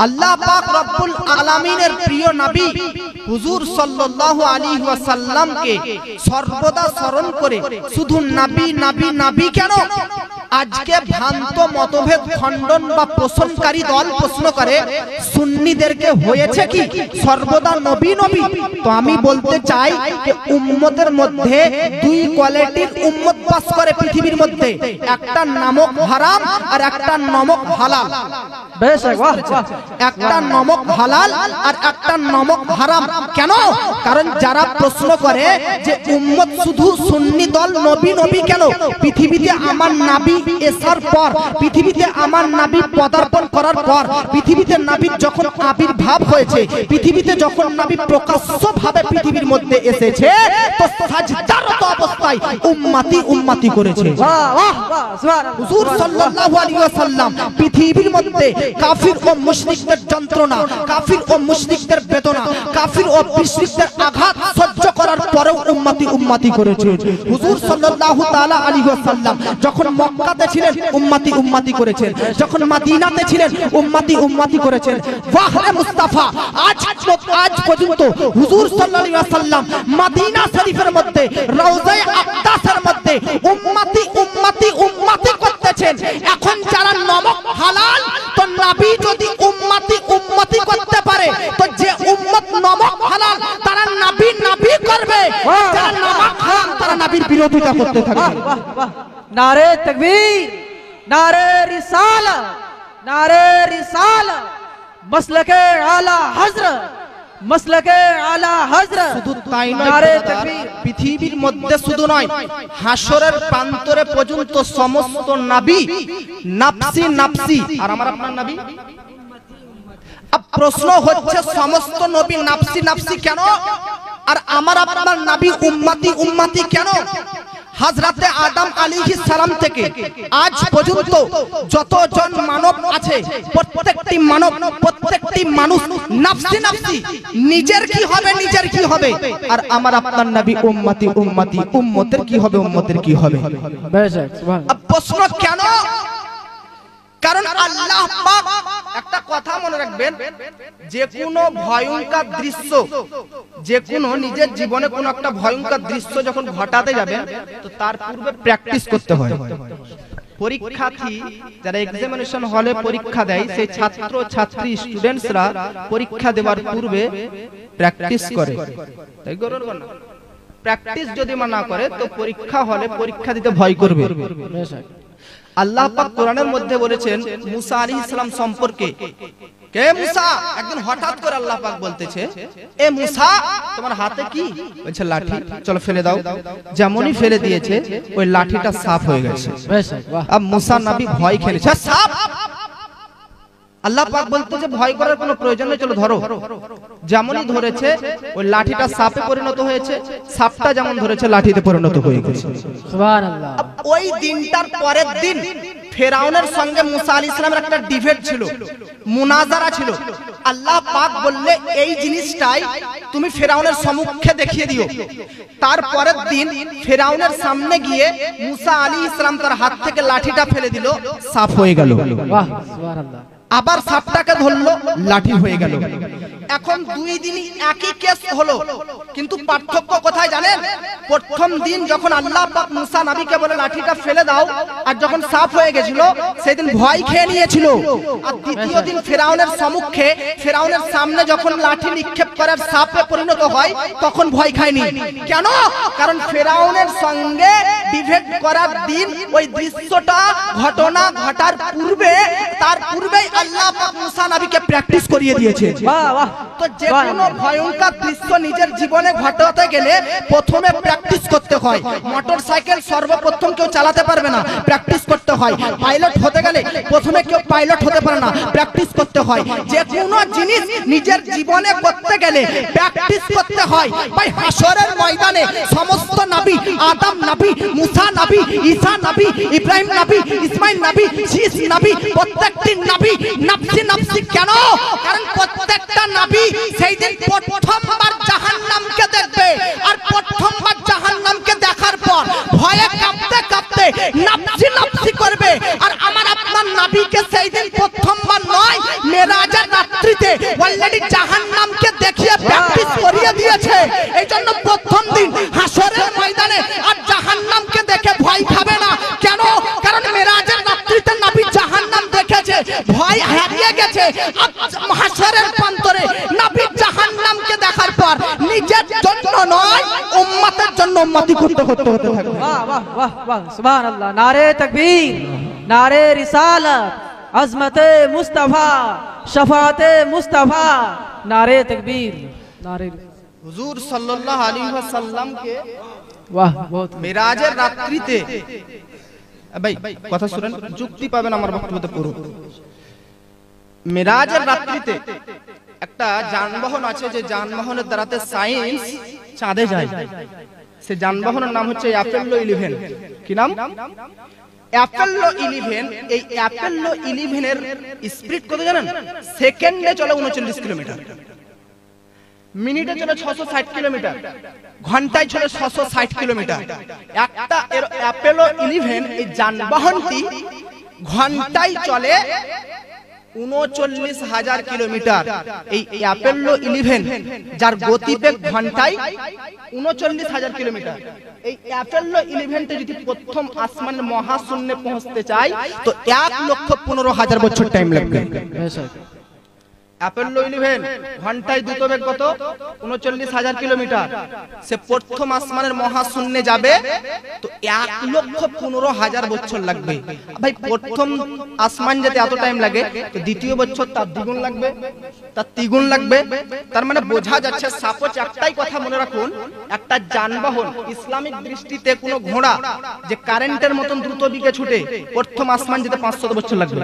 আল্লাহ পাক রব্বুল আলামিনের প্রিয় নবী হুজুর সাল্লাল্লাহু আলাইহি ওয়াসাল্লামকে সর্বদা স্মরণ করে শুধু নবী নবী নবী কেন আজকে ভ্রান্ত মতভেদ খণ্ডন বা পোষণকারী দল প্রশ্ন করে সুন্নিদেরকে হয়েছে কি সর্বদা নবী নবী। তো আমি বলতে চাই যে উম্মতের মধ্যে দুই কোয়ালিটির উম্মত বাস করে পৃথিবীর মধ্যে, একটা নামক হারাম আর একটা নামক হালাল। বেশ একটা নমক হালাল আর একটা নমক হারাম। কেন? কারণ যারা প্রশ্ন করে যে উম্মত শুধু সুন্নি দল নবী নবী কেন, পৃথিবীতে আমার নবী এসার পর, পৃথিবীতে আমার নবী পদার্পণ করার পর, পৃথিবীতে নবীর যখন আবির্ভাব হয়েছে, পৃথিবীতে যখন নবী প্রকাশ্যভাবে পৃথিবীর মধ্যে এসেছে, তো সাজদারত অবস্থায় উম্মতি উম্মতি করেছে। হুজুর সাল্লাল্লাহু আলাইহি ওয়াসাল্লাম পৃথিবীর মধ্যে কাফির ও মুশরিকদের যন্ত্রণা, কাফির ও মুশরিকদের বেদনা, কাফির ও মুশরিকদের আঘাত সহ্য করার পরেও উম্মতি উম্মতি করেছে। হুজুর সাল্লাল্লাহু তাআলা আলাইহি ওয়াসাল্লাম যখন মক্কাতে ছিলেন উম্মতি উম্মতি করেছেন, যখন মদিনাতে ছিলেন উম্মতি উম্মতি করেছেন। ওয়াহ রে মুস্তাফা, আজ পর্যন্ত হুজুর সাল্লাল্লাহু আলাইহি ওয়াসাল্লাম মদিনা শরীফের মধ্যে রওজায়ে আকদাসের মধ্যে উম্মতি উম্মতি উম্মতি করতেছেন। এখন যারা নমক হালাল, তো নবী যদি উম্মতি উম্মতি করতে পারে, তো যে উম্মত নমক হালাল তারা নবী নবী করবে, যারা নমক হারাম তারা নবীর বিরোধিতা করতে থাকবে। নারে তাকবীর, নারে রিসালাত, নারে রিসালাত, মাসলাকে আলা হযরত, মাসলাকে আলা হযরত। শুধু তাই নয়, পৃথিবীর মধ্যে শুধু নয়, হাসরের প্রান্তরে পর্যন্ত সমস্ত নবী নাফসি নাফসি, আর আমার আপনার নবী। প্রশ্ন হচ্ছে সমস্ত নবী নাফসি নাফসি কেন, আর আমার আপনার নবী উম্মতি উম্মতি কেন? হযরতে আদম আলাইহিস সালাম থেকে আজ পর্যন্ত যতজন মানব আছে, প্রত্যেকটি মানব, প্রত্যেকটি মানুষ নাফসি নাফসি, নিজের কি হবে নিজের কি হবে, আর আমার আপনার নবী উম্মতি উম্মতি, উম্মতের কি হবে উম্মতের কি হবে। প্রশ্ন কেন? কারণ আল্লাহ পাক, একটা কথা মনে রাখবেন, যে কোনো ভয়ঙ্কর দৃশ্য, যে কোনো নিজের জীবনে কোনো একটা ভয়ঙ্কর দৃশ্য যখন ঘটাতে যাবেন, তো তার পূর্বে প্র্যাকটিস করতে হয়। পরীক্ষার্থী যারা এক্সামিনেশন হলে পরীক্ষা দেয়, সেই ছাত্র ছাত্রী স্টুডেন্টসরা পরীক্ষা দেওয়ার পূর্বে প্র্যাকটিস করে। তাই করুন না, প্র্যাকটিস যদি না করে তো পরীক্ষা হলে পরীক্ষা দিতে ভয় করবে। আল্লাহ পাক কোরআনের মধ্যে বলেছেন মুসা আলাইহিস সালাম সম্পর্কে, কে মুসা? একদিন হঠাৎ করে আল্লাহ পাক বলতেছে, এ মুসা তোমার হাতে কি? বলছে লাঠি। চলো ফেলে দাও। যেমনই ফেলে দিয়েছে ওই লাঠিটা সাফ হয়ে গেছে। अब মুসা নবী ভয় খেলেছে, সাফ। আল্লাহ পাক বলতেছে ভয় করার কোনো প্রয়োজন নেই, চলো ধরো। যেমনই ধরেছে ওই লাঠিটা সাপে পরিণত হয়েছে, সাপটা যেমন ধরেছে লাঠিতে পরিণত হয়ে গেছে। সুবহানাল্লাহ। ওই দিনটার পরের দিন ফেরাউনের সঙ্গে মুসা আলাইহিস সালামের একটা ডিবেট ছিল, মুনাজারা ছিল। আল্লাহ পাক বললে এই জিনিসটাই তুমি ফেরাউনের সম্মুখে দেখিয়ে দিও। তারপরের দিন ফেরাউনের সামনে গিয়ে মুসা আলাইহিস সালাম তার হাত থেকে লাঠিটা ফেলে দিল, সাফ হয়ে গেল। বাহ, সুবহানাল্লাহ। আবার সাপটাকে ধরলো, লাঠি হয়ে গেল। এখন দুই দিনই একই কেস হলো, কিন্তু পার্থক্য কোথায় জানেন? প্রথম দিন যখন আল্লাহ পাক মুসা নবীকে বলে লাঠিটা ফেলে দাও, আর যখন সাফ হয়ে গেছিল সেদিন ভয় খেয়ে নিয়েছিল। আর দ্বিতীয় দিন ফেরাউনের সম্মুখে, ফেরাউনের সামনে যখন লাঠি নিক্ষেপ করার সাপে পরিণত হয়, তখন ভয় খায়নি। কেন? কারণ ফেরাউনের সঙ্গে ডিবেট করার দিন ওই দৃশ্যটা ঘটনা ঘটার পূর্বে, তার পূর্বেই আল্লাহ পাক মুসা নবীকে প্র্যাকটিস করিয়ে দিয়েছে। বাহ বাহ। তো যে কোনো ভয়ঙ্কর দৃশ্য নিজের জীবনে ঘটাতে গেলে প্রথমে প্র্যাকটিস করতে হয়। মোটরসাইকেল সর্বপ্রথম কেউ চালাতে পারবে না, প্র্যাকটিস করতে হয়। পাইলট হতে গেলে প্রথমে কেউ পাইলট হতে পারে না, প্র্যাকটিস করতে হয়। যে কোনো জিনিস নিজের জীবনে করতে গেলে প্র্যাকটিস করতে হয়। ভাই হাসরের ময়দানে সমস্ত নবী, আদম নবী, মুসা নবী, ঈসা নবী, ইব্রাহিম নবী, ইসমাইল নবী, শীস নবী, প্রত্যেকটি নবী নাফসি নাফসি কেন? কারণ প্রত্যেকটা নবী সেই দিন প্রথমবার জাহান্নামকে দেখবে, আর প্রথমবার জাহান্নামকে দেখার পর ভয়ে কাঁপতে কাঁপতে নাফসি নাফসি করবে। আর আমার আপনার নবীকে সেই দিন প্রথমবার নয়, মেরাজের রাত্রিতে অলরেডি জাহান্নামকে দেখিয়ে প্র্যাকটিস করিয়ে দিয়েছে। এই জন্য প্রথম দিন হাসরের ময়দানে আর জাহান্নামকে দেখে ভয় খাবে না। কেন? কারণ মেরাজের রাত্রিতে নবী জাহান্নাম দেখেছে, ভয় হারিয়ে গেছে। আর হাসরের প্রান্তরে নবী জাহান্নামকে দেখার পর নিজের জন্য নয় উম্মতের জন্য উম্মতি করতে হতে থাকবে। वाह वाह वाह वाह सुभान अल्लाह। नारे तकबीर, नारे रिसालत, अज़मते मुस्तफा, शफाते मुस्तफा, नारे तकबीर, नारे হুজুর সাল্লাল্লাহু আলাইহি ওয়াসাল্লামকে वाह बहुत মেরাজের রাত্রিতে, ভাই কথা শুনেন, যুক্তি পাবেন আমার বক্তব্যতে পুরো। মেরাজের রাত্রিতে একটা যানবাহন আছে, যে যানবাহনের দ্বারাতে সায়েন্স চাঁদে যায়। সে যানবাহনের নাম হচ্ছে অ্যাপোলো 11। কি নাম? অ্যাপোলো 11। এই অ্যাপোলো 11 এর স্পিড কত জানেন? সেকেন্ডে চলে 39 কিলোমিটার, মিনিটে চলে 660 কিলোমিটার, ঘন্টায় চলে 660 কিলোমিটার। একটা অ্যাপোলো 11 এই যানবাহনটি ঘন্টায় চলে 39,000 কিলোমিটার। এই অ্যাপোলো 11 যার গতিবেগ ঘন্টায় 39,000 কিলোমিটার। এই অ্যাপোলো 11তে যদি প্রথম আসমানের মহাশূন্যে পৌঁছতে চায় তো 1,15,000 বছর টাইম লাগবে। অ্যাপোলো 11 ঘন্টায় দ্রুতবেগ কত? 39,000 কিলোমিটার। সে প্রথম আসমানের মহাশূন্যে যাবে তো 1,15,000 বছর লাগবে। ভাই প্রথম আসমান যেতে এত টাইম লাগে তো দ্বিতীয় বছর তার দ্বিগুণ লাগবে, তার দ্বিগুণ লাগবে। তার মানে বোঝা যাচ্ছে সাপোজ একটাই কথা মনে রাখুন, একটা যানবাহন ইসলামিক দৃষ্টিতে কোনো ঘোড়া যে কারেন্টের মতন দ্রুত দিকে ছুটে প্রথম আসমান যেতে 500 বছর লাগবে,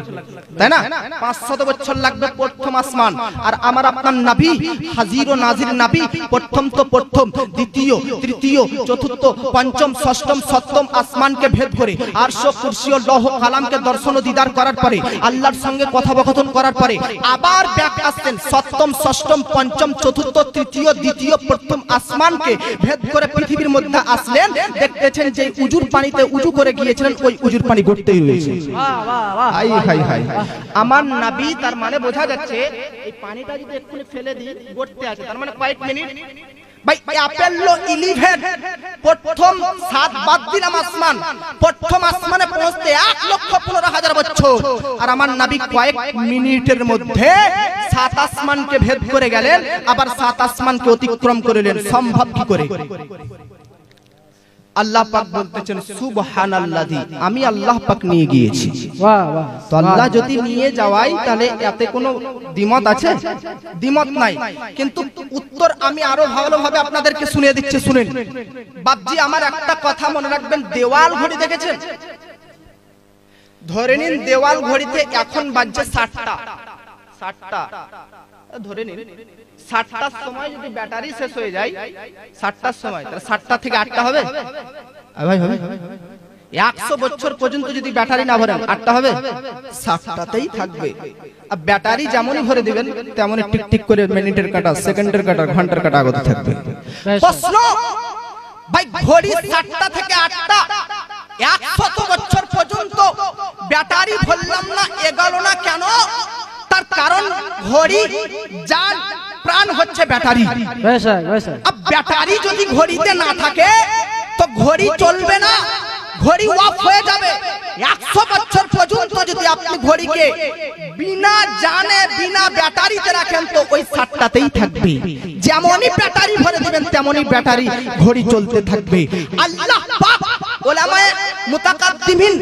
তাই না? 500 বছর লাগবে প্রথম আসমান। আর আমার আপনার নবী হাজির ও নাজির নবী প্রথম তো প্রথম, দ্বিতীয়, তৃতীয়, চতুর্থ, পঞ্চম, ষষ্ঠম, সপ্তম আসমানকে ভেদ করে আরশ, কুরসি ও লৌহ কালামকে দর্শন ও দিদার করার পরে, আল্লাহর সঙ্গে কথোপকথন করার পরে আবার ব্যাক আসতেন সপ্তম, ষষ্ঠম, পঞ্চম, চতুর্থ, তৃতীয়, দ্বিতীয়, প্রথম আসমানকে ভেদ করে পৃথিবীর মধ্যে আসলেন। দেখতেছেন যে উজুর পানিতে উজু করে গিয়েছিলেন, ওই উজুর পানি গড়তেই রয়েছে। হাই হাই হাই, আমার নবী, তার মানে বোঝা যাচ্ছে এই পানিটা যদি এক্ষুনি ফেলে দিই গড়তে আছে, তার মানে কয়েক মিনিট। ভাই অ্যাপোলো 11 প্রথম 7 বাদ দিলাম আসমান, প্রথম আসমানে পৌঁছতে 1,15,000 বছর। আর আমার নবী কয়েক মিনিটের মধ্যে 7 আসমানকে ভেদ করে গেলেন, আবার 7 আসমানকে অতিক্রম করলেন। সম্ভব কি করে? আল্লাহ পাক বলতেছেন সুবহানাল্লাযী, আমি আল্লাহ পাক নিয়ে গিয়েছি। वाह वाह। তো আল্লাহ যদি নিয়ে যাওয়াই তাহলে এতে কোনো দ্বিমত আছে? দ্বিমত নাই। কিন্তু উত্তর আমি আরো ভালোভাবে আপনাদেরকে শুনিয়ে দিচ্ছি, শুনেন বাপজি। আমার একটা কথা মনে রাখবেন, দেওয়াল ঘড়ি দেখেছেন? ধরে নিন দেওয়াল ঘড়িতে এখন বাজছে 7টা, ধরে নিন 7টার সময় যদি ব্যাটারি শেষ হয়ে যায়, 7টার সময়, তাহলে 7টা থেকে 8টা হবে? ভাই হবে? 100 বছর পর্যন্ত যদি ব্যাটারি না ভরেন 8টা হবে? 7টাতেই থাকবে। আর ব্যাটারি যেমনই ভরে দিবেন তেমনই টিক টিক করে মিনিটের কাঁটা, সেকেন্ডের কাঁটা, ঘন্টার কাঁটা আগতে থাকবে। প্রশ্ন, ভাই ঘড়ি 7টা থেকে 8টা 100 বছর পর্যন্ত ব্যাটারি ভরলাম না, এগোলো না কেন? তার কারণ ঘড়ি যার প্রাণ হচ্ছে ব্যাটারি। अब ব্যাটারি যদি ঘড়িতে না থাকে তো ঘড়ি চলবে না, ঘড়ি অফ হয়ে যাবে। 100 বছর পর্যন্ত যদি আপনি ঘড়িকে বিনা জানে বিনা ব্যাটারিতে রাখেন তো ওই 7টাতেই থাকবে। যেমনই ব্যাটারি ভরে দিবেন তেমনই ব্যাটারি ঘড়ি চলতে থাকবে। আল্লাহ পাক উলামায়ে মুতাকাদ্দিমিন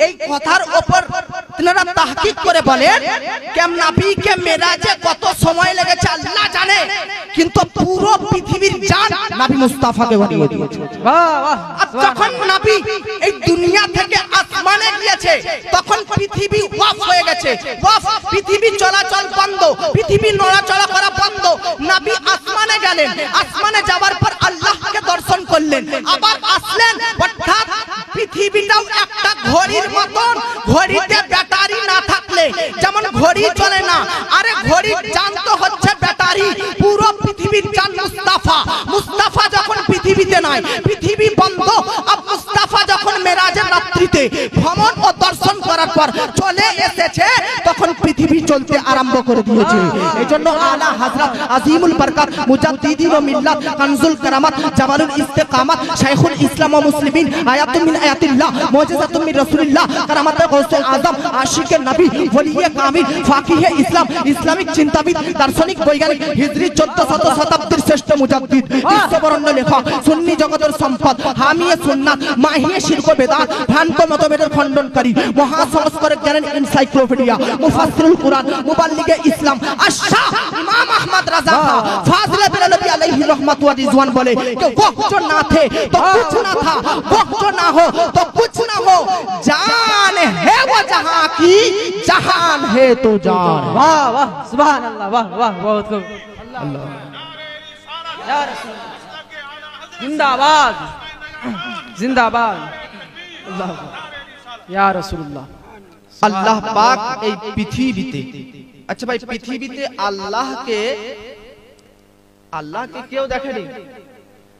এই কথার উপর তিনারা তাহকিক করে বলেন কেম নবীকে মেরাজে কত সময় লেগেছে আল্লাহ জানে, কিন্তু পুরো পৃথিবীর জান নবী মুস্তাফাকে বানিয়ে দিয়েছে। वाह वाह। যখন নবী এই দুনিয়া থেকে আসমানে গিয়েছে তখন পৃথিবী ওয়াফ হয়ে গেছে, ওয়াফ, পৃথিবী চলাচল বন্ধ, পৃথিবী নড়াচড়া করা বন্ধ। নবী আসমানে গেলেন, আসমানে যাওয়ার পর আল্লাহকে দর্শন করলেন, আবার আসলেন। অর্থাৎ পৃথিবীটাও একটা ঘড়ির মতন, ঘড়িতে ব্যাটারি না থাকলে যেমন ঘড়ি চলে না, আরে ঘড়ির জান তো হচ্ছে ব্যাটারি। পুরো পৃথিবীর জান মুস্তাফা, মুস্তাফা যখন পৃথিবীতে নাই, পৃথিবী বন্ধ। अब মুস্তাফা যখন মেরাজের রাত্রিতে ভ্রমণ ও দর্শন করার পর চলে এসেছে তখন পৃথিবী চলতে আরম্ভ করে দিয়েছে। এইজন্য আলা হযরত আজিমুল বরকত মুজাদ্দিদিন ও মিল্লাত কানজুল কারামাত জাবালুল ইস্তিকামাত শাইখুল ইসলাম ও মুসলিমিন আয়াতুম মিন আয়াতিল্লাহ মুজিজাতুম মিন রাসূলিল্লাহ কারামাতে গাউসুল আযম আশিকে নবী ওলিয়ে কামিল ফাকিহে ইসলাম ইসলামিক চিন্তাবিদ দার্শনিক বৈজ্ঞানিক হিজরি 1400 শতাব্দীর শ্রেষ্ঠ মুজাদ্দিদ বিশ্ববরণ্য লেখক সুন্নি জগতের সম্পদ হামিয়ে সুন্নাত মাহিয়ে শিরক বেদাত ভ্রান্ত মতভেদের খণ্ডনকারী মহা সংস্কারক জ্ঞানের এনসাইক্লোপিডিয়া মুফাসসিরুল কুরআন মুবাল্লিগে ইসলাম আশা ইমাম আহমদ রাজা ফাজিলে বেলালবী আলাইহি रहमत व रिजवान बोले कि वो जो ना थे तो कुछ ना था, वो जो ना हो तो कुछ ना हो, जान है वो जहां की, जहान है तो जान। वाह वाह सुभान अल्लाह, वाह वाह बहुत खूब। अल्लाह या रसूल जिंदाबाद जिंदाबाद अल्लाह या रसूलुल्लाह। আল্লাহ পাক এই পৃথিবীতে, আচ্ছা ভাই পৃথিবীতে আল্লাহকে কেউ দেখেনি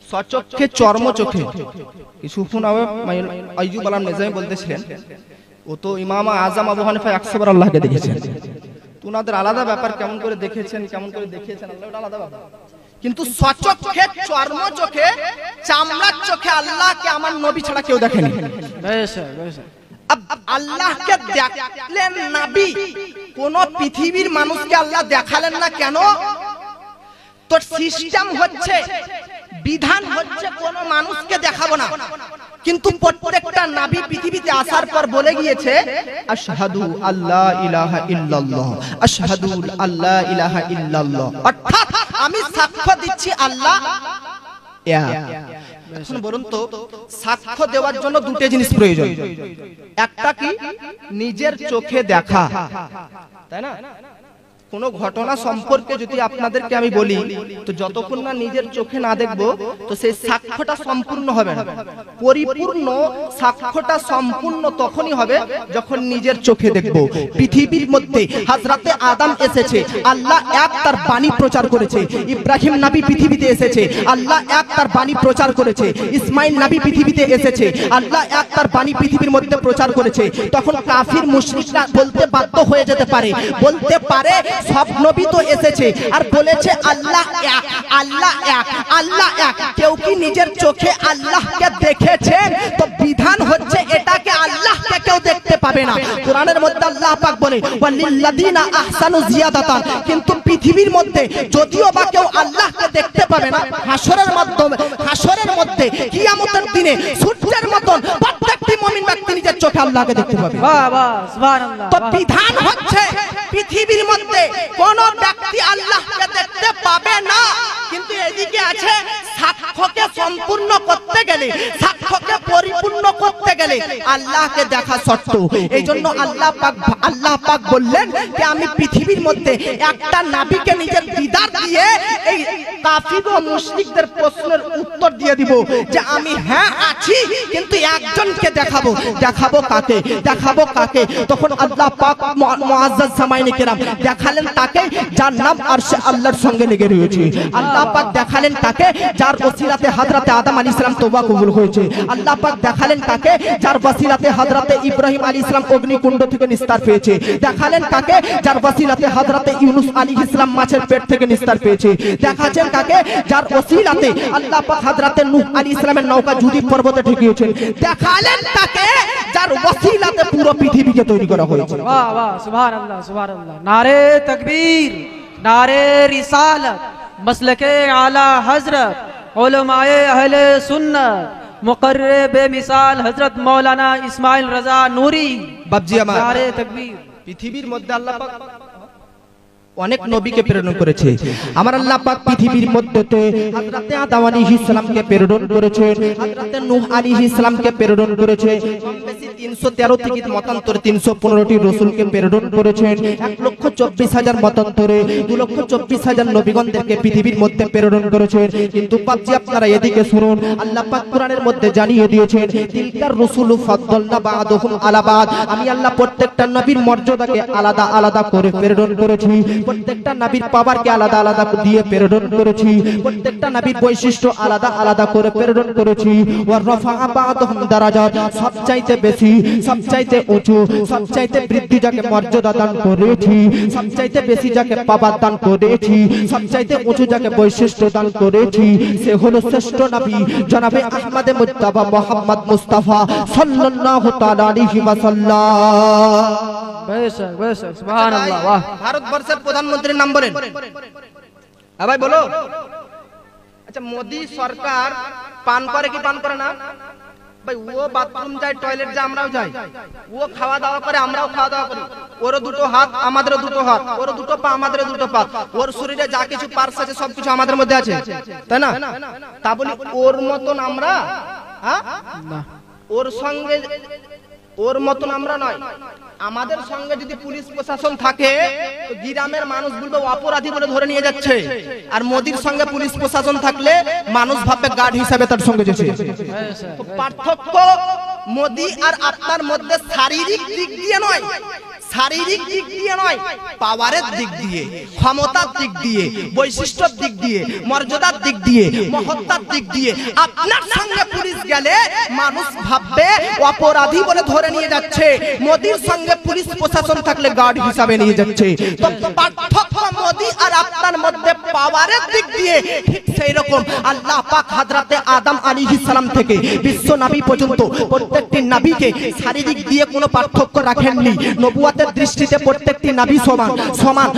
সচক্ষে চর্ম চোখে? কিছু শোনাবে আইয়ুব আলাম নিজামী বলতেছিলেন ও তো ইমাম আজম আবু হানিফা 100 বার আল্লাহকে দেখেছেন। তোমাদের আলাদা ব্যাপার, কেমন করে দেখেছেন আল্লাহ ওটা আলাদা ব্যাপার, কিন্তু সচক্ষে চর্ম চোখে চামড়ার চোখে আল্লাহকে আমার নবী ছাড়া কেউ দেখেনি। বেশক বেশক। আল্লাহকে দেখলেন নবী, কোন পৃথিবীর মানুষকে আল্লাহ দেখালেন না কেন? তোর সিস্টেম হচ্ছে, বিধান হচ্ছে কোন মানুষকে দেখাবো না, কিন্তু প্রত্যেকটা নবী পৃথিবীতে আসার পর বলে গিয়েছে আশহাদু আল্লা ইলাহা ইল্লাল্লাহ, আশহাদু আল্লা ইলাহা ইল্লাল্লাহ, অর্থাৎ আমি সাক্ষ্য দিচ্ছি আল্লাহ এক। এখন বলুন তো, সাক্ষ্য দেওয়ার জন্য দুটো জিনিস প্রয়োজন, একটা কি নিজের চোখে দেখা, তাই না? কোন ঘটনা সম্পর্কে যদি আপনাদেরকে আমি বলি, তো যতক্ষণ না নিজের চোখে না দেখব তো সেই সাক্ষ্যটা সম্পূর্ণ হবে না। পরিপূর্ণ সাক্ষ্যটা সম্পূর্ণ তখনই হবে যখন নিজের চোখে দেখব। পৃথিবীর মধ্যে হযরতে আদম এসেছে, আল্লাহ এক তার বাণী প্রচার করেছে। ইব্রাহিম নবী পৃথিবীতে এসেছে, আল্লাহ এক তার বাণী প্রচার করেছে। ইসমাইল নবী পৃথিবীতে এসেছে, আল্লাহ এক তার বাণী পৃথিবীর মধ্যে প্রচার করেছে। তখন কাফির মুশরিকরা বলতে বাধ্য হয়ে যেতে পারে, বলতে পারে সব নবী তো এসেছে আর বলেছে আল্লাহ এক, আল্লাহ এক, আল্লাহ এক। কেউ কি নিজের চোখে আল্লাহকে দেখেছেন? তো বিধান হচ্ছে এটাকে আল্লাহকে কেউ দেখতে পাবে না। কোরআনের মধ্যে আল্লাহ পাক বলে ওয়ালিল্লাযিনা আহসানু জিয়াদাতান, কিন্তু পৃথিবীর মধ্যে যদিও বা কেউ আল্লাহকে দেখতে পাবে না, হাসরের মাধ্যমে, হাসরের মধ্যে কিয়ামতের দিনে সূর্যের মতন প্রত্যেকটি মুমিন ব্যক্তি নিজের চোখে আল্লাহকে দেখতে পাবে। বাহ বাহ সুবহানাল্লাহ। তো বিধান হচ্ছে পৃথিবীর মধ্যে কোন ব্যক্তি আল্লাহকে দেখতে পাবে না, কিন্তু এদিকে আছে সাক্ষ্যকে সম্পূর্ণ করতে গেলে, সাক্ষ্যকে পরিপূর্ণ করতে গেলে আল্লাহকে দেখা শর্ত। এইজন্য আল্লাহ পাক বললেন যে আমি পৃথিবীর মধ্যে একটা নবীকে নিজের দিদার দিয়ে এই কাফির ও মুশরিকদের প্রশ্নের উত্তর দিয়ে দিব যে আমি হ্যাঁ আছি, কিন্তু একজনকে দেখাবো। দেখাবো কাকে? দেখাবো কাকে? তখন আল্লাহ পাক মুআজ্জাজ সামাইনে কেরাম দেখালেন তাকে যার নাম আরশে আল্লাহর সঙ্গে লেগে রয়েছে। আল্লাহ পাক দেখালেন তাকে যার ওসিলাতে হযরতে আদম আলাইহিস সালাম তওবা কবুল হয়েছে। আল্লাহ পাক দেখালেন তাকে যার ওসিলাতে হযরতে ইব্রাহিম আলাইহিস সালাম অগ্নিকুণ্ড থেকে নিস্তার পেয়েছে। দেখালেন তাকে যার ওসিলাতে হযরতে ইউনূস আলাইহিস সালাম মাছের পেট থেকে নিস্তার পেয়েছে। দেখাচ্ছেন তাকে যার ওসিলাতে আল্লাহ পাক হযরতে নূহ আলাইহিস সালামের নৌকা জুদি পর্বতে ঠেকিয়েছেন। দেখালেন তাকে যার ওসিলাতে পুরো পৃথিবীকে তৈরি করা হয়েছে। वाह वाह सुभान अल्लाह सुभान अल्लाह। नारे तकबीर, नारे रिसालत, मसलके आला हजरत, उलमाए अहले सुन्नत, मुकर्रे बेमिसाल हजरत मौलाना इस्माइल रजा नूरी। बाबजी আমার नारे तकबीर। পৃথিবীর মধ্যে আল্লাহ পাক অনেক নবীকে প্রেরণ করেছে। আমার আল্লাহ পাক পৃথিবীর মধ্যে হযরতে আদম আলাইহিস সালামকে প্রেরণ করেছেন, হযরতে নূহ আলাইহিস সালামকে প্রেরণ করেছে। 313 থেকে মতান্তরে 315টি রাসূলকে প্রেরণ করেছেন, 1,24,000 মতান্তরে 2,24,000 নবীগণদেরকে পৃথিবীর মধ্যে প্রেরণ করেছেন। কিন্তু বাপজি আপনারা এদিকে শুনুন, আল্লাহ পাক কোরআনের মধ্যে জানিয়ে দিয়েছেন তিলকার রাসূলু ফাদ্দালনা বা'দুহুম আলা বা'দ, আমি আল্লাহ প্রত্যেকটা নবীর মর্যাদাকে আলাদা আলাদা করে প্রেরণ করেছি, প্রত্যেকটা নবীর পাওয়ারকে আলাদা আলাদা দিয়ে প্রেরণ করেছি, প্রত্যেকটা নবীর বৈশিষ্ট্য আলাদা আলাদা করে প্রেরণ করেছি। ওয়া রাফা'a বা'দুহুম দারাজাত, সবচাইতে বেশি, সবচাইতে উঁচু, সবচাইতে বৃদ্ধি যাকে মর্যাদা দান করেছি, সবচাইতে বেশি যাকে পাওয়ার দান করেছি, সবচাইতে উঁচু যাকে বৈশিষ্ট্য দান করেছি, সে হলো শ্রেষ্ঠ নবী জনাবে আহমদে মুজতবা মুহাম্মদ মুস্তাফা সাল্লাল্লাহু তাআলা আলাইহি ওয়াসাল্লাম। বেশক বেশক, সুবহানাল্লাহ। বাহ, ভারতবর্ষের প্রধানমন্ত্রীর নাম বলেন। ভাই বলো। আচ্ছা, মোদি সরকার পান করে কি পান করে না? ভাই ও বাথরুম যায়, টয়লেট যায়, আমরাও যাই। ও খাওয়া দাওয়া করে, আমরাও খাওয়া দাওয়া করি। ওরও দুটো হাত, আমাদেরও দুটো হাত, ওর দুটো পা, আমাদেরও দুটো পা। ওর শরীরে যা কিছু পার্টস আছে সবকিছু আমাদের মধ্যে আছে, তাই না? তা বলি ওর মতন আমরা? হ্যাঁ, ওর সঙ্গে ওর মতন আমরা নয়। আমাদের সঙ্গে যদি পুলিশ প্রশাসন থাকে তো গ্রামের মানুষ বলবে অপরাধী বলে ধরে নিয়ে যাচ্ছে, আর মোদির সঙ্গে পুলিশ প্রশাসন থাকলে মানুষ ভাববে গার্ড হিসাবে তার সঙ্গে যাচ্ছে। তো পার্থক্য মোদি আর আপনার মধ্যে শারীরিক দিক দিয়ে নয়, শারীরিক দিক দিয়ে নয়, পাওয়ারের দিক দিয়ে, ক্ষমতার দিক দিয়ে, বৈশিষ্ট্যের দিক দিয়ে, মর্যাদার দিক দিয়ে, মহত্তার দিক দিয়ে আপনার সঙ্গে পুলিশ গেলে মানুষ ভাববে অপরাধী বলে ধরে নিয়ে যাচ্ছে, মোদির সঙ্গে পুলিশ প্রশাসন থাকলে গার্ড হিসাবে নিয়ে যাচ্ছে। তো পার্থক্য মোদি আর আপনার মধ্যে পাওয়ারের দিক দিয়ে। ঠিক সেই রকম আল্লাহ পাক হযরতে আদম আলাইহিস সালাম থেকে বিশ্ব নবী পর্যন্ত প্রত্যেকটি নবীকে শারীরিক দিয়ে কোনো পার্থক্য রাখেননি। নবুয়তের দৃষ্টিতে প্রত্যেকটি নবী সমান, সমান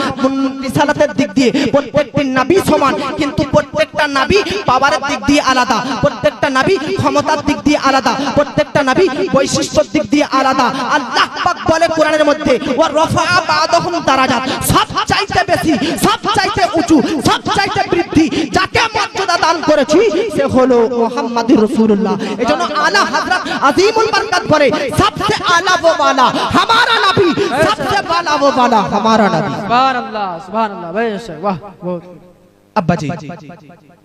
রিসালাতের দিক দিয়ে প্রত্যেকটি নবী সমান, কিন্তু প্রত্যেকটা নবী পাওয়ারের দিক দিয়ে আলাদা, প্রত্যেকটা নবী ক্ষমতার দিক দিয়ে আলাদা, প্রত্যেকটা নবী বৈশিষ্ট্যের দিক দিয়ে আলাদা। আল্লাহ পাক বলে কোরআনের মধ্যে ওয়া রাফা'a বা'দুহুম দারাজাত, সবচাইতে বেশি, সবচাইতে উঁচু, সবচাইতে বৃদ্ধি যাকে মর্যাদা দান করেছি সে হলো মুহাম্মাদুর রাসূলুল্লাহ। এজন্য আলা হযরত আযীমুল বরকত বলে সবচেয়ে আলা वो वाला हमारा नबी, सबसे वाला वो वाला हमारा नबी। সুবহানাল্লাহ, সুবহানাল্লাহ। বেশক, বাহ, বহুত। আব্বাজি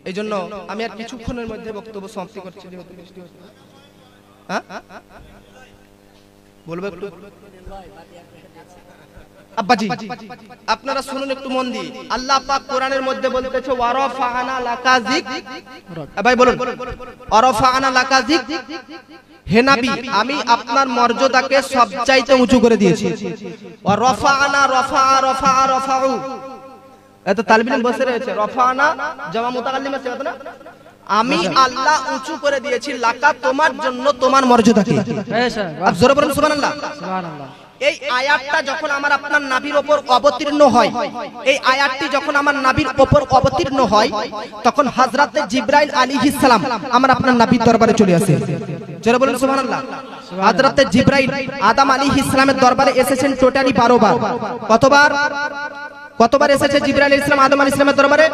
এইজন্য আমি আর কিছুক্ষণের মধ্যে বক্তব্য সমাপ্তি করছি। হ্যাঁ বলবো একটু আব্বাজি, আপনারা শুনুন একটু মন দিয়ে। আল্লাহ পাক কোরআনের মধ্যে বলতেছে ওয়ারাফা'না লাকা যিকর। ভাই বলুন ওয়ারাফা'না লাকা যিকর, হে নবী আমি আপনার মর্যাদাকে সবচাইতে উঁচু করে দিয়েছি। ওয়ারাফা'না রাফা'a রাফা'a রাফা'ু, এত তালিব ইলম বসে রয়েছে, রাফা'না জামা মুতাকাল্লিম আছে না, আমি আল্লাহ উঁচু করে দিয়েছি লাকা তোমার জন্য তোমার মর্যাদাকে। বেশক, আর জোরে বলুন সুবহানাল্লাহ। সুবহানাল্লাহ। এই আয়াতটা যখন আমার আপনার নবীর উপর অবতীর্ণ হয়, এই আয়াতটি যখন আমার নবীর উপর অবতীর্ণ হয় তখন হযরতে জিবরাইল আলাইহিস সালাম আমার আপনার নবীর দরবারে চলে আসে। জোরে বলুন সুবহানাল্লাহ। হযরতে জিবরাইল আদম আলাইহিস সালামের দরবারে এসেছেন টোটালি 12 বার। কতবার? কতবার এসেছে জিবরাইল আলাইহিস সালাম আদম আলাইহিস সালামের দরবারে?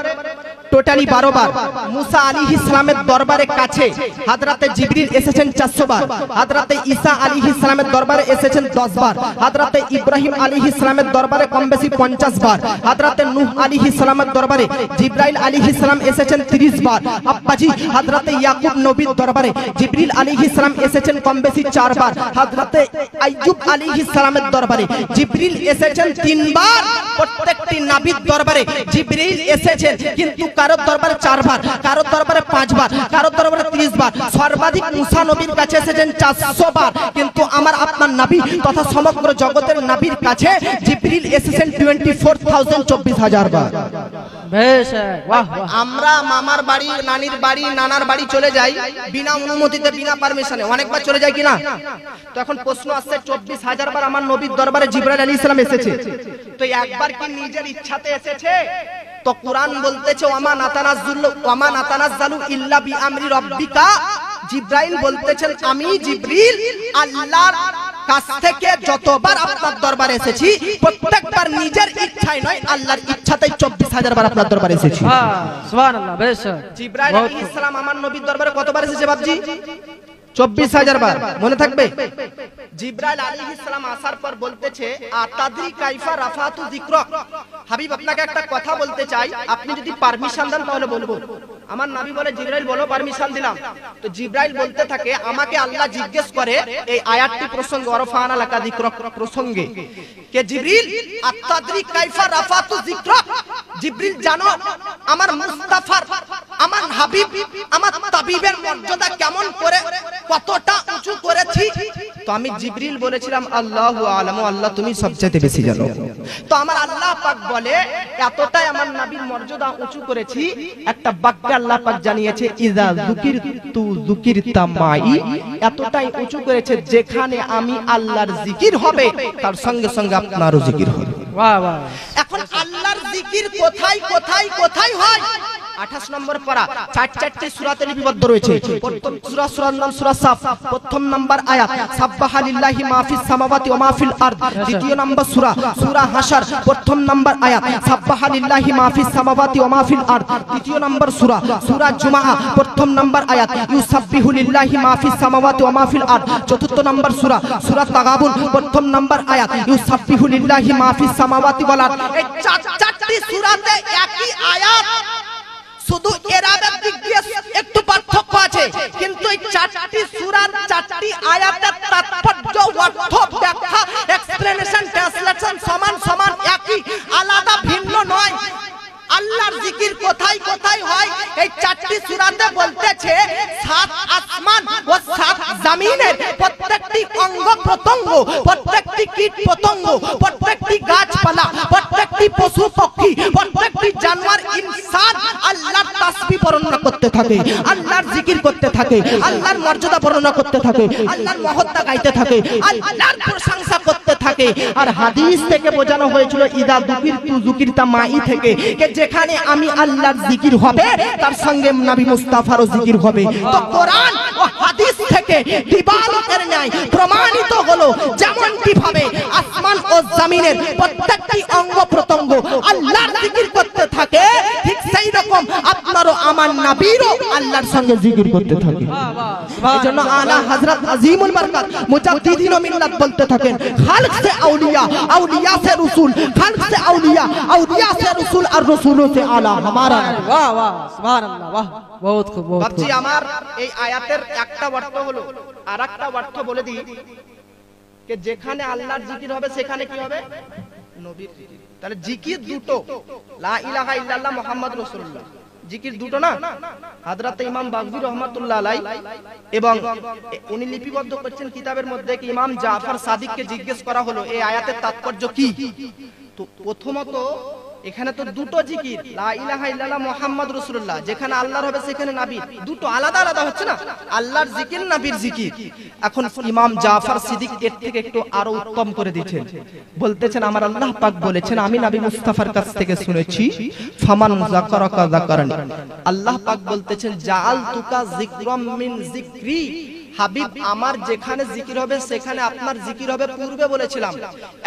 টোটালি 12 বার। মুসা আলাইহিস সালামের দরবারে কাছে হযরতে জিবরিল এসেছেন 400 বার। হযরতে ঈসা আলাইহিস সালামের দরবারে এসেছেন 10 বার। হযরতে ইব্রাহিম আলাইহিস সালামের দরবারে কম বেশি 50 বার। হযরতে নূহ আলাইহিস সালামের দরবারে জিবরাইল আলাইহিস সালাম এসেছেন 30 বার। আব্বাজি হযরতে ইয়াকুব নবীর দরবারে জিবরিল আলাইহিস সালাম এসেছেন কম বেশি 4 বার। হযরতে আইয়ুব আলাইহিস সালামের দরবারে জিবরিল এসেছেন 3 বার। প্রত্যেকটি নবীর দরবারে জিবরিল এসেছেন, কিন্তু কারো দরবারে 4 বার, কারো দরবারে 5 বার, কারো দরবারে 30 বার। সর্বাধিক মুসা নবীর কাছে এসেছেন 400 বার। কিন্তু আমার আপনার নবী তথা সমগ্র জগতের নবীর কাছে জিবরিল এসেছেন 24,000 বার। বেশক, বাহ বাহ। আমরা মামার বাড়ি, নানির বাড়ি, নানার বাড়ি চলে যাই বিনা অনুমতিতে, বিনা পারমিশনে, অনেকবার চলে যাই কিনা? তো এখন প্রশ্ন আসছে 24,000 বার আমার নবীর দরবারে জিবরাইল আলাইহিস সালাম এসেছে, তো একবার কি নিজের ইচ্ছাতে এসেছে? তো কোরআন বলতেছে ওয়ামা নাতানাজ্জালু ইল্লা বিআমরি রাব্বিকা। জিবরাইল বলতেছেন আমি জিবরিল আল্লাহর কাছ থেকে যতবার আপনার দরবারে এসেছি প্রত্যেকবার নিজের ইচ্ছায় নয়, আল্লাহর ইচ্ছাতেই 24,000 বার আপনার দরবারে এসেছি। সুবহানাল্লাহ। বেশক। জিবরাইল আলাইহিস সালাম আমার নবীর দরবারে কতবার এসেছে বাপজি? 24,000 বার মনে থাকবে। জিবরাইল আলাইহিস সালাম আসার পর বলতেছে আতাদরি কাইফা রাফাতু যিকরা। হাবিব আপনাকে একটা কথা বলতে চাই, আপনি যদি পারমিশন দেন তাহলে বলবো। আমার নবী বলে জিবরাইল বলো, পারমিশন দিলাম। তো জিবরাইল বলতে থাকে আমাকে আল্লাহ জিজ্ঞেস করে এই আয়াতটি প্রসঙ্গে, ওয়ারফানা লাকা যিকরা প্রসঙ্গে, কে জিবরিল আতাদরি কাইফা রাফাতু যিকরা, জিবরিল জানো আমার মুস্তাফার, আমার হাবিব, আমার তাবিবের মর্যাদা কেমন করে কতটা উঁচু করেছি? তো আমি জিবরিল বলেছিলাম আল্লাহু আলামু, আল্লাহ তুমি সবচেয়ে বেশি জানো। তো আমার আল্লাহ পাক বলে এতটাই আমার নবীর মর্যাদা উঁচু করেছি, একটা বাক্যে আল্লাহ পাক জানিয়েছে ইযা যুকিরতু যুকিরতা মাই, এতটাই উঁচু করেছে যেখানে আমি আল্লাহর জিকির হবে তার সঙ্গে সঙ্গে আপনারও জিকির হবে। वाह वाह। এখন আল্লাহর জিকির কোথায় কোথায় কোথায় হয়? 28 নম্বর পারা, চারটি সূরাতে লিপিবদ্ধ রয়েছে। প্রথম সূরার নাম সূরা সাফ, প্রথম নাম্বার আয়াত সাব্বাহা লিল্লাহি মা ফিস সামাওয়াতি ওয়া মা ফিল আরদ। দ্বিতীয় নাম্বার সূরা হাশর, প্রথম নাম্বার আয়াত সাব্বাহা লিল্লাহি মা ফিস সামাওয়াতি ওয়া মা ফিল আরদ। তৃতীয় নাম্বার সূরা জুমআ, প্রথম নাম্বার আয়াত ইউসাব্বিহু লিল্লাহি মা ফিস সামাওয়াতি ওয়া মা ফিল আরদ। চতুর্থ নাম্বার সূরা তাগাবুন, প্রথম নাম্বার আয়াত ইউসাব্বিহু লিল্লাহি মা ফিস সামাওয়াতি ওয়াল আরদ। এই চারটি সূরাতে একই আয়াত, শুধু এরাবের দিক দিয়ে একটু পার্থক্য আছে, কিন্তু এই চারটি সূরার চারটি আয়াতের তাৎপর্য, অর্থ, ব্যাখ্যা, এক্সপ্লেনেশন, ট্রান্সলেশন সমান সমান একই, আলাদা ভিন্ন নয়। আল্লাহর জিকির কোথায় কোথায় হয় এই চারটি সূরাতে বলতেছে সাত আসমান ও সাত জমিনের প্রত্যেকটি অঙ্গ প্রত্যঙ্গ, প্রত্যেকটি কীট পতঙ্গ, প্রত্যেকটি গাছপালা, প্রত্যেকটি পশু পক্ষী, প্রত্যেকটি জানোয়ার ইনসান আল্লাহর তাসবিহ বর্ণনা করতে থাকে, আল্লাহর জিকির করতে থাকে, আল্লাহর মর্যাদা বর্ণনা করতে থাকে, আল্লাহর মহত্তা গাইতে থাকে, আল্লাহর প্রশংসা করতে থাকে। আর হাদিস থেকে বোঝানো হয়েছিল ইদা যুকিরতু যুকিরতা মাই থেকে, যেখানে আমি আল্লাহর জিকির হবে তার সঙ্গে নবী মুস্তাফারও জিকির হবে। তো কোরআন ও হাদিস থেকে দিবালকের ন্যায় প্রমাণিত হলো যেমনটি ভাবে আসমান ও জমিনের প্রত্যেকটি অঙ্গ প্রত্যঙ্গ আল্লাহর জিকির করতে থাকে, ঠিক সেই রকম আপনারও আমার নবীরও আল্লাহর সঙ্গে জিকির করতে থাকে। এজন্য আলা হযরত আজিমুল বরকত মুজাদ্দিদিন ও মিল্লাত বলতে থাকেন খালক সে আউলিয়া, আউলিয়া সে রাসূল, খালক সে আউলিয়া, আউলিয়া সে রাসূল, আর রাসূলোं से आला हमारा। वाह वाह सुभान अल्लाह, वाह बहुत खूब बहुत खूब। বাপজি আমার এই আয়াতের একটা অর্থ হলো, আরেকটা অর্থ বলে দিই যে যেখানে আল্লাহর জিকির হবে সেখানে কি হবে? নবীর জিকির। তাহলে জিকির দুটো, লা ইলাহা ইল্লাল্লাহ মুহাম্মাদুর রাসূলুল্লাহ, জিকির দুটো না? হযরত ইমাম বাগভী রাহমাতুল্লাহ আলাইহি এবং উনি লিপিবদ্ধ করেছেন কিতাবের মধ্যে কি ইমাম জাফর সাদিককে জিজ্ঞেস করা হলো এই আয়াতের তাৎপর্য কি? তো প্রথমত এখানে তো দুটো জিকির, লা ইলাহা ইল্লাল্লাহ মুহাম্মাদুর রাসূলুল্লাহ, যেখানে আল্লাহর হবে সেখানে নবীর, দুটো আলাদা আলাদা হচ্ছে না? আল্লাহর জিকির, নবীর জিকির। এখন ইমাম জাফর সিদ্দিক এর থেকে একটু আরো উত্তম করে দিয়েছেন, বলতেছেন আমার আল্লাহ পাক বলেছেন আমি নবী মুস্তাফার কাছ থেকে শুনেছি ফামান যাকারাকা যাকারানি, আল্লাহ পাক বলতেছেন জাআলতুকা যিকরাম মিন যিকরি, হাবিব আমার যেখানে জিকির হবে সেখানে আপনার জিকির হবে। পূর্বে বলেছিলাম,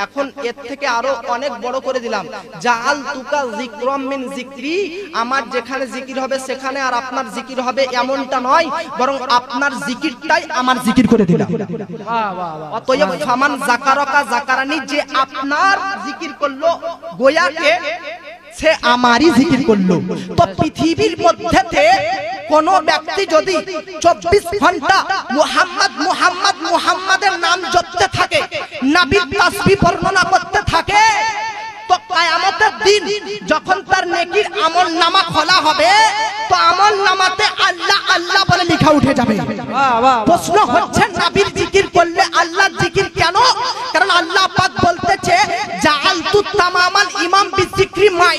এখন এর থেকে আরো অনেক বড় করে দিলাম, জাআলতুকা যিকরাম মিন যিকরি, আমার যেখানে জিকির হবে সেখানে আর আপনার জিকির হবে এমনটা নয়, বরং আপনার জিকিরটাই আমার জিকির করে দিলাম। वाह वाह वाह। অতএব ফামান যাকারাকা যাকারানি, যে আপনার জিকির করলো গোয়াকে সে আমারই জিকির করলো। তো পৃথিবীর মধ্যে কোন ব্যক্তি যদি 24 ঘন্টা মুহাম্মদ মুহাম্মদ মুহাম্মাদের নাম জপতে থাকে, নবীর তাসবিহ বর্ণনা করতে থাকে, তো কিয়ামতের দিন যখন তার নেকির আমলনামা খোলা হবে তো আমলনামাতে আল্লাহ আল্লাহ বলে লেখা উঠে যাবে। वाह वाह। প্রশ্ন হচ্ছে নবীর জিকির করলে আল্লাহর জিকির কেন? কারণ আল্লাহ পাক বলতেছে জাআলতু তামামান ইমাম বিযিকরি মাই,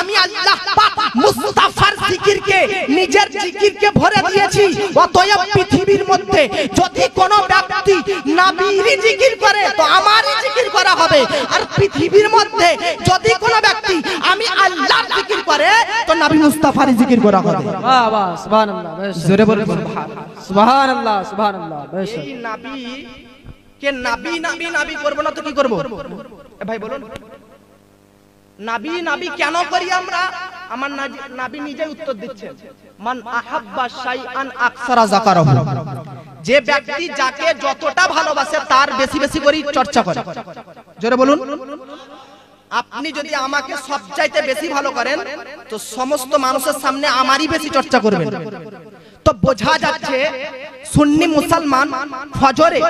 আমি আল্লাহ পাক মুস্তাফার জিকিরকে, নিজের জিকিরকে ভরে দিয়েছি। অতএব পৃথিবীর মধ্যে যদি কোনো ব্যক্তি নবীর জিকির করে তো আমারই জিকির করা হবে, আর পৃথিবীর মধ্যে যদি কোনো ব্যক্তি আমি আল্লাহর জিকির করে তো নবী মুস্তাফার জিকির করা হবে। वाह वाह सुभान अल्लाह, बेशक জোরে বলুন সুবহানাল্লাহ। सुभान अल्लाह सुभान अल्लाह, बेशक। এই নবী কে নবী নবী নবী করব না তো কি করব? ভাই বলুন, নবী নবী কেন করি আমরা? আমার নবী নিজেই উত্তর দিচ্ছেন, মান আহাব্বা শাইআন আকসারা যাকারাহু, যে ব্যক্তি যাকে যতটা ভালোবাসে তার বেশি বেশি করে চর্চা করে। জোরে বলুন। আপনি যদি আমাকে সবচাইতে বেশি ভালো করেন তো সমস্ত মানুষের সামনে আমারই বেশি চর্চা করবেন। তো বোঝা যাচ্ছে সুন্নি মুসলমান ফজরে,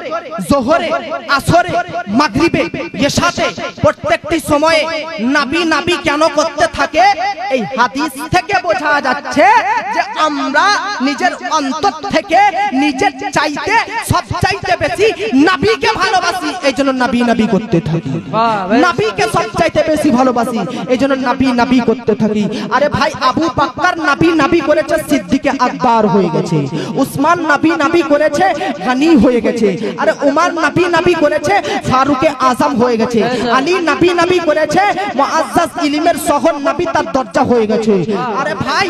জোহরে, আসরে, মাগরিবে, ইশাতে প্রত্যেকটি সময়ে নবী নবী কেন করতে থাকে? এই হাদিস থেকে বোঝা যাচ্ছে যে আমরা নিজের অন্তর থেকে নিজের চাইতে সবচাইতে বেশি নবীকে ভালোবাসি, এইজন্য নবী নবী করতে থাকি। নবীকে সবচাইতে বেশি ভালোবাসি, এইজন্য নবী নবী করতে থাকি। আরে ভাই, আবু বকর নবী নবী করেছে, সিদ্দিক আকবর হয়ে গেছে। উসমান নবী নবী করেছে, গনি হয়ে গেছে। আরে উমর নবী নবী করেছে, ফারুক আজম হয়ে গেছে। আলী নবী নবী করেছে, মুআজ্জাজ ইলমের শহর নবী তার দরজা হয়ে গেছে। আরে ভাই,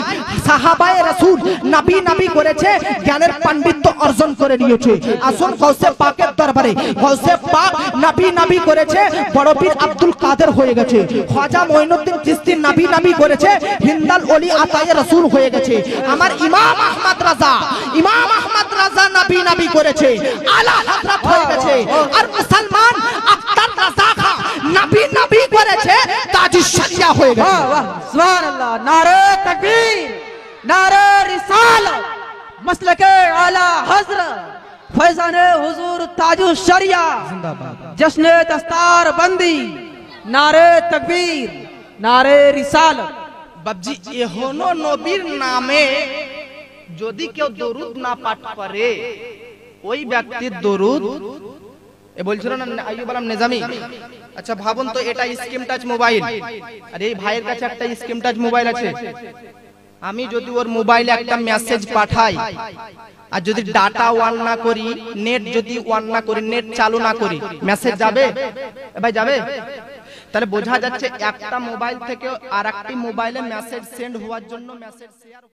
সাহাবায়ে রাসূল নবী নবী করেছে, জ্ঞানের পাণ্ডিত্য অর্জন করে নিয়েছে। আসুন গৌসে পাকের দরবারে, গৌসে পাক নবী নবী করেছে, বড় পীর আব্দুল কাদের হয়ে গেছে। খাজা মঈনুদ্দিন চিশতি নবী নবী করেছে, হিন্দাল ওলি আতায়ে রাসূল হয়ে গেছে। আমার ইমাম আহমদ রাজা, ইমাম আহমদ রাজা নবী নবী করেছে, আলা হযরত হয়ে গেছে। আর মুসলমান আক্তার রাজা খান নবী নবী করেছে, তাজুশ শরিয়া হয়ে গেছে। वाह सुभान अल्लाह। नारे तकबीर, नारे रिसालत, मसलके आला हजरत, फैजाने हुजूर ताजुश शरिया जिंदाबाद, जश्ने दस्तार बंदी, नारे तकबीर, नारे रिसालत। বাবজি, এহনো নবীর নামে যদি কেউ দরুদ না পাঠ করে, ওই ব্যক্তির দরুদ এ বলছিল না আইয়ুব আলম নিজামী। আচ্ছা ভাবুন তো, এটা স্ক্রিন টাচ মোবাইল, আর এই ভাইয়ের কাছে একটা স্ক্রিন টাচ মোবাইল আছে। আমি যদি ওর মোবাইলে একটা মেসেজ পাঠাই, আর যদি ডাটা অন না করি, নেট যদি অন না করি, নেট চালু না করি, মেসেজ যাবে? ভাই যাবে? তাহলে বোঝা যাচ্ছে একটা মোবাইল থেকে আরেকটি মোবাইলে মেসেজ সেন্ড হওয়ার জন্য মেসেজ শেয়ার